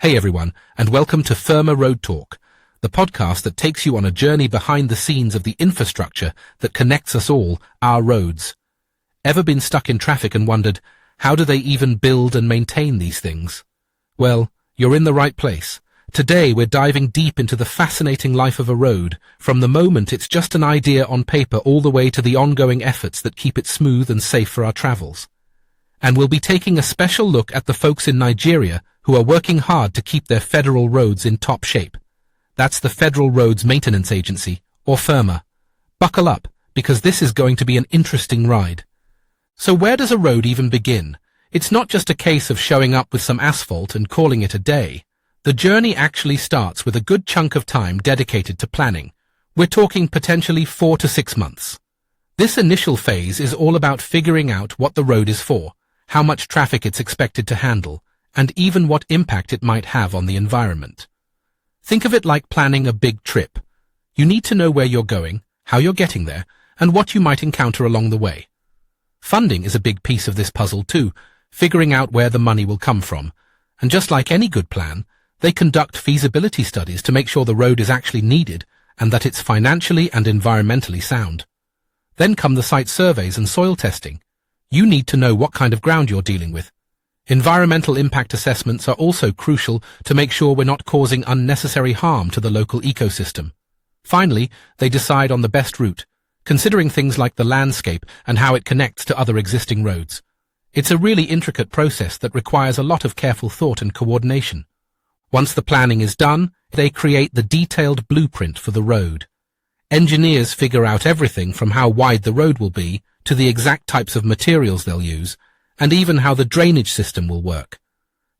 Hey everyone, and welcome to FERMA Road Talk, the podcast that takes you on a journey behind the scenes of the infrastructure that connects us all, our roads. Ever been stuck in traffic and wondered, how do they even build and maintain these things? Well, you're in the right place. Today we're diving deep into the fascinating life of a road, from the moment it's just an idea on paper all the way to the ongoing efforts that keep it smooth and safe for our travels. And we'll be taking a special look at the folks in Nigeria who are working hard to keep their federal roads in top shape. That's the Federal Roads Maintenance Agency, or FERMA. Buckle up, because this is going to be an interesting ride. So where does a road even begin? It's not just a case of showing up with some asphalt and calling it a day. The journey actually starts with a good chunk of time dedicated to planning. We're talking potentially 4 to 6 months. This initial phase is all about figuring out what the road is for, how much traffic it's expected to handle, and even what impact it might have on the environment. Think of it like planning a big trip. You need to know where you're going, how you're getting there, and what you might encounter along the way. Funding is a big piece of this puzzle too, figuring out where the money will come from. And just like any good plan, they conduct feasibility studies to make sure the road is actually needed and that it's financially and environmentally sound. Then come the site surveys and soil testing. You need to know what kind of ground you're dealing with. Environmental impact assessments are also crucial to make sure we're not causing unnecessary harm to the local ecosystem. Finally, they decide on the best route, considering things like the landscape and how it connects to other existing roads. It's a really intricate process that requires a lot of careful thought and coordination. Once the planning is done, they create the detailed blueprint for the road. Engineers figure out everything from how wide the road will be to the exact types of materials they'll use, and even how the drainage system will work.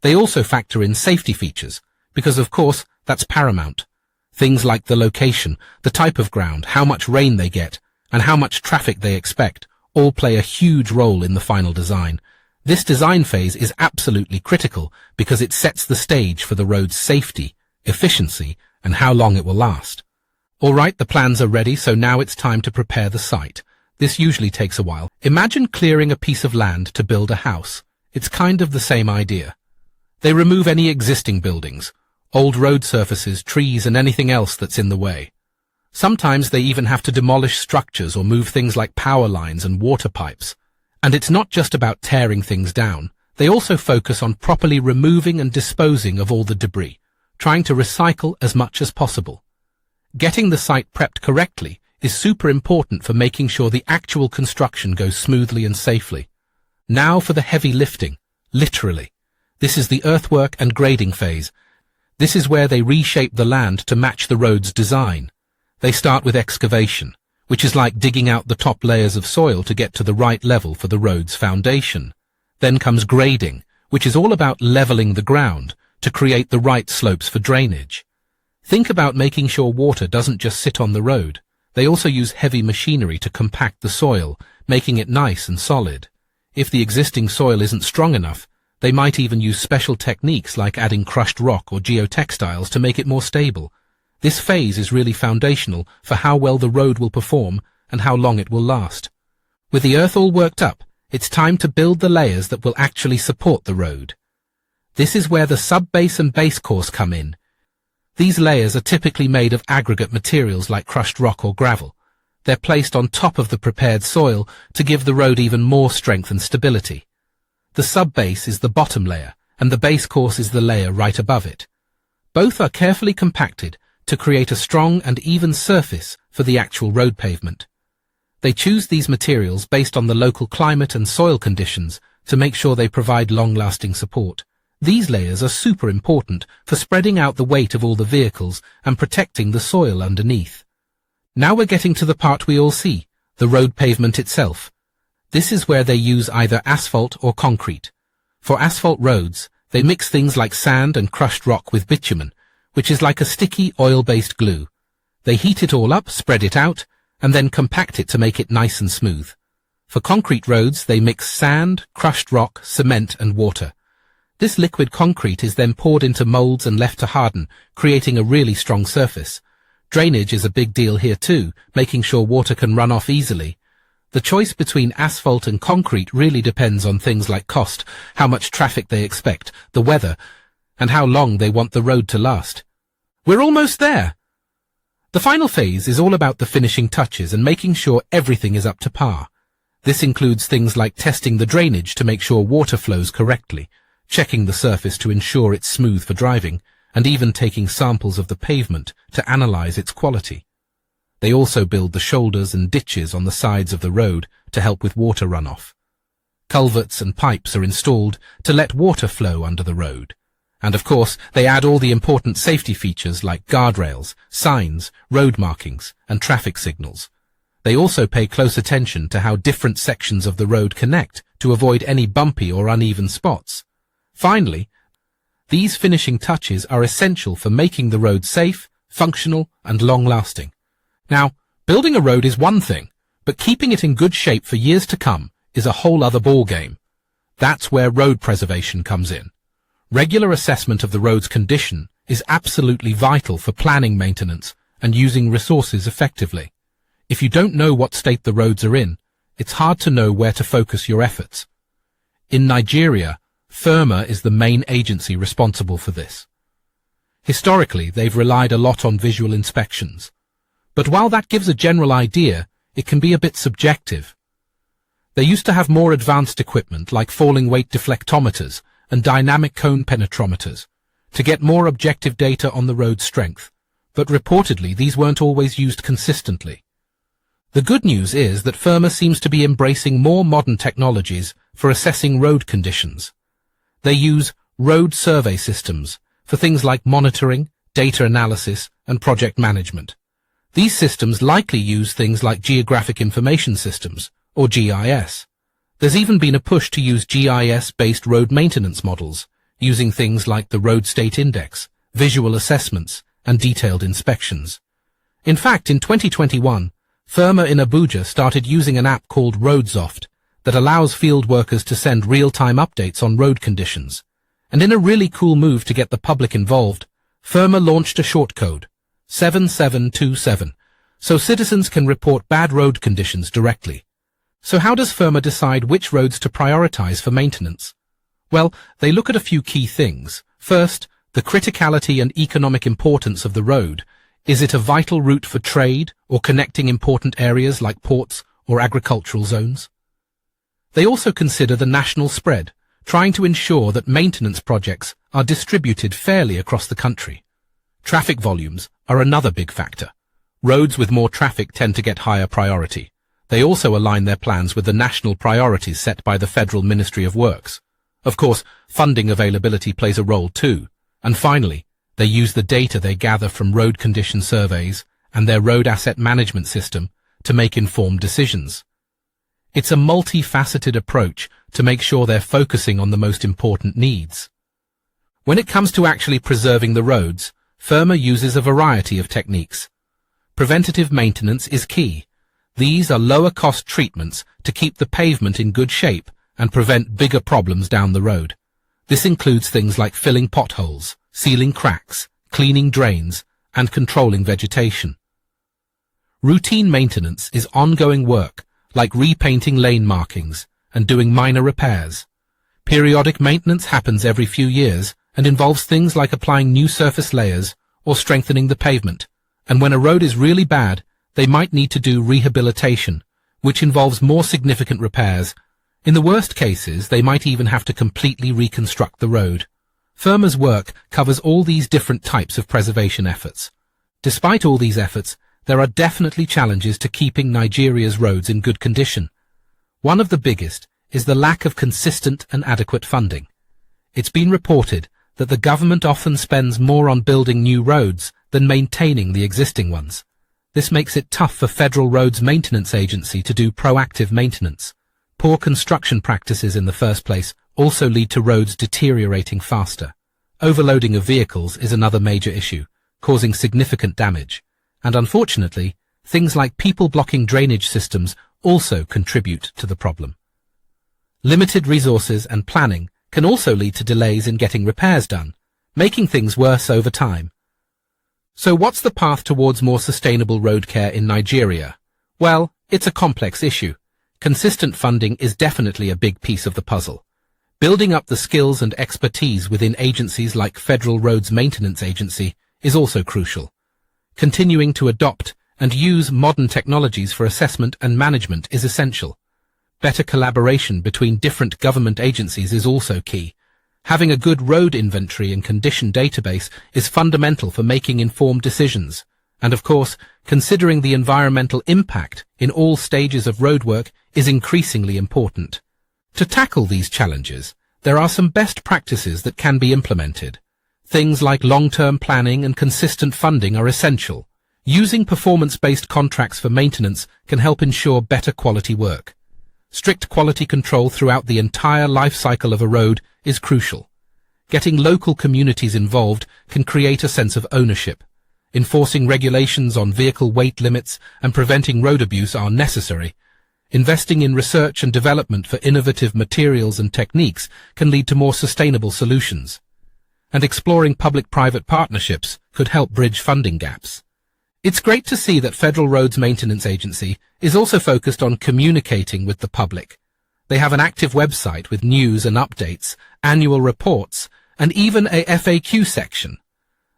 They also factor in safety features, because of course that's paramount. Things like the location, the type of ground, how much rain they get, and how much traffic they expect all play a huge role in the final design. This design phase is absolutely critical because it sets the stage for the road's safety, efficiency, and how long it will last. All right, the plans are ready, so now it's time to prepare the site. This usually takes a while. Imagine clearing a piece of land to build a house. It's kind of the same idea. They remove any existing buildings, old road surfaces, trees, and anything else that's in the way. Sometimes they even have to demolish structures or move things like power lines and water pipes. And it's not just about tearing things down. They also focus on properly removing and disposing of all the debris, trying to recycle as much as possible. Getting the site prepped correctly is super important for making sure the actual construction goes smoothly and safely. Now for the heavy lifting, literally. This is the earthwork and grading phase. This is where they reshape the land to match the road's design. They start with excavation, which is like digging out the top layers of soil to get to the right level for the road's foundation. Then comes grading, which is all about leveling the ground to create the right slopes for drainage. Think about making sure water doesn't just sit on the road. They also use heavy machinery to compact the soil, making it nice and solid. If the existing soil isn't strong enough, they might even use special techniques like adding crushed rock or geotextiles to make it more stable. This phase is really foundational for how well the road will perform and how long it will last. With the earth all worked up, it's time to build the layers that will actually support the road. This is where the sub-base and base course come in. These layers are typically made of aggregate materials like crushed rock or gravel. They're placed on top of the prepared soil to give the road even more strength and stability. The sub-base is the bottom layer, and the base course is the layer right above it. Both are carefully compacted to create a strong and even surface for the actual road pavement. They choose these materials based on the local climate and soil conditions to make sure they provide long-lasting support. These layers are super important for spreading out the weight of all the vehicles and protecting the soil underneath. Now we're getting to the part we all see, the road pavement itself. This is where they use either asphalt or concrete. For asphalt roads, they mix things like sand and crushed rock with bitumen, which is like a sticky oil-based glue. They heat it all up, spread it out, and then compact it to make it nice and smooth. For concrete roads, they mix sand, crushed rock, cement, and water. This liquid concrete is then poured into molds and left to harden, creating a really strong surface. Drainage is a big deal here too, making sure water can run off easily. The choice between asphalt and concrete really depends on things like cost, how much traffic they expect, the weather, and how long they want the road to last. We're almost there. The final phase is all about the finishing touches and making sure everything is up to par. This includes things like testing the drainage to make sure water flows correctly, checking the surface to ensure it's smooth for driving, and even taking samples of the pavement to analyze its quality. They also build the shoulders and ditches on the sides of the road to help with water runoff. Culverts and pipes are installed to let water flow under the road. And of course, they add all the important safety features like guardrails, signs, road markings, and traffic signals. They also pay close attention to how different sections of the road connect to avoid any bumpy or uneven spots. Finally, these finishing touches are essential for making the road safe, functional, and long-lasting. Now, building a road is one thing, but keeping it in good shape for years to come is a whole other ballgame. That's where road preservation comes in. Regular assessment of the road's condition is absolutely vital for planning maintenance and using resources effectively. If you don't know what state the roads are in, it's hard to know where to focus your efforts. In Nigeria, FERMA is the main agency responsible for this. Historically, they've relied a lot on visual inspections. But while that gives a general idea, it can be a bit subjective. They used to have more advanced equipment like falling weight deflectometers and dynamic cone penetrometers to get more objective data on the road's strength, but reportedly these weren't always used consistently. The good news is that FERMA seems to be embracing more modern technologies for assessing road conditions. They use road survey systems for things like monitoring, data analysis, and project management. These systems likely use things like Geographic Information Systems, or GIS. There's even been a push to use GIS-based road maintenance models, using things like the Road State Index, visual assessments, and detailed inspections. In fact, in 2021, FERMA in Abuja started using an app called RoadSoft that allows field workers to send real-time updates on road conditions. And in a really cool move to get the public involved, FERMA launched a shortcode, 7727, so citizens can report bad road conditions directly. So how does FERMA decide which roads to prioritize for maintenance? Well, they look at a few key things. First, the criticality and economic importance of the road. Is it a vital route for trade or connecting important areas like ports or agricultural zones? They also consider the national spread, trying to ensure that maintenance projects are distributed fairly across the country. Traffic volumes are another big factor. Roads with more traffic tend to get higher priority. They also align their plans with the national priorities set by the Federal Ministry of Works. Of course, funding availability plays a role too. And finally, they use the data they gather from road condition surveys and their road asset management system to make informed decisions. It's a multifaceted approach to make sure they're focusing on the most important needs. When it comes to actually preserving the roads, FERMA uses a variety of techniques. Preventative maintenance is key. These are lower-cost treatments to keep the pavement in good shape and prevent bigger problems down the road. This includes things like filling potholes, sealing cracks, cleaning drains, and controlling vegetation. Routine maintenance is ongoing work, like repainting lane markings and doing minor repairs. Periodic maintenance happens every few years and involves things like applying new surface layers or strengthening the pavement. And when a road is really bad, they might need to do rehabilitation, which involves more significant repairs. In the worst cases, they might even have to completely reconstruct the road. FERMA's work covers all these different types of preservation efforts. Despite all these efforts, there are definitely challenges to keeping Nigeria's roads in good condition. One of the biggest is the lack of consistent and adequate funding. It's been reported that the government often spends more on building new roads than maintaining the existing ones. This makes it tough for Federal Roads Maintenance Agency to do proactive maintenance. Poor construction practices in the first place also lead to roads deteriorating faster. Overloading of vehicles is another major issue, causing significant damage. And unfortunately, things like people-blocking drainage systems also contribute to the problem. Limited resources and planning can also lead to delays in getting repairs done, making things worse over time. So what's the path towards more sustainable road care in Nigeria? Well, it's a complex issue. Consistent funding is definitely a big piece of the puzzle. Building up the skills and expertise within agencies like Federal Roads Maintenance Agency is also crucial. Continuing to adopt and use modern technologies for assessment and management is essential. Better collaboration between different government agencies is also key. Having a good road inventory and condition database is fundamental for making informed decisions. And of course, considering the environmental impact in all stages of roadwork is increasingly important. To tackle these challenges, there are some best practices that can be implemented. Things like long-term planning and consistent funding are essential. Using performance-based contracts for maintenance can help ensure better quality work. Strict quality control throughout the entire life cycle of a road is crucial. Getting local communities involved can create a sense of ownership. Enforcing regulations on vehicle weight limits and preventing road abuse are necessary. Investing in research and development for innovative materials and techniques can lead to more sustainable solutions. And exploring public-private partnerships could help bridge funding gaps. It's great to see that Federal Roads Maintenance Agency is also focused on communicating with the public. They have an active website with news and updates, annual reports, and even a FAQ section.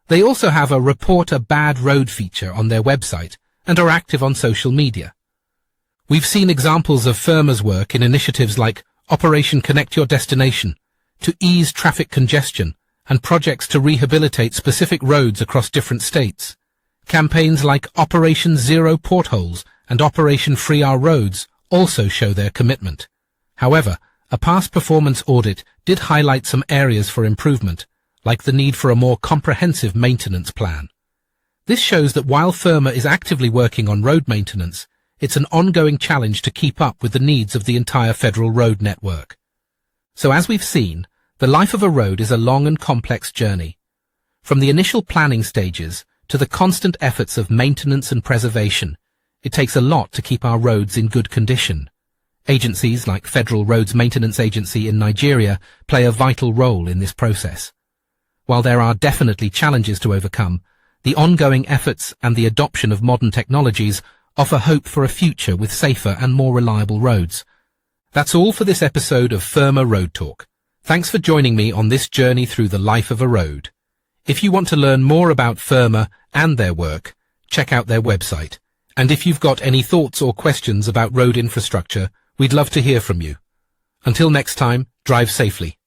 They also have a Report a Bad Road feature on their website and are active on social media. We've seen examples of FERMA's work in initiatives like Operation Connect Your Destination to ease traffic congestion and projects to rehabilitate specific roads across different states. Campaigns like Operation Zero Potholes and Operation Free Our Roads also show their commitment. However, a past performance audit did highlight some areas for improvement, like the need for a more comprehensive maintenance plan. This shows that while FERMA is actively working on road maintenance, it's an ongoing challenge to keep up with the needs of the entire federal road network. So as we've seen, the life of a road is a long and complex journey. From the initial planning stages to the constant efforts of maintenance and preservation, it takes a lot to keep our roads in good condition. Agencies like Federal Roads Maintenance Agency in Nigeria play a vital role in this process. While there are definitely challenges to overcome, the ongoing efforts and the adoption of modern technologies offer hope for a future with safer and more reliable roads. That's all for this episode of FERMA Road Talk. Thanks for joining me on this journey through the life of a road. If you want to learn more about FERMA and their work, check out their website. And if you've got any thoughts or questions about road infrastructure, we'd love to hear from you. Until next time, drive safely.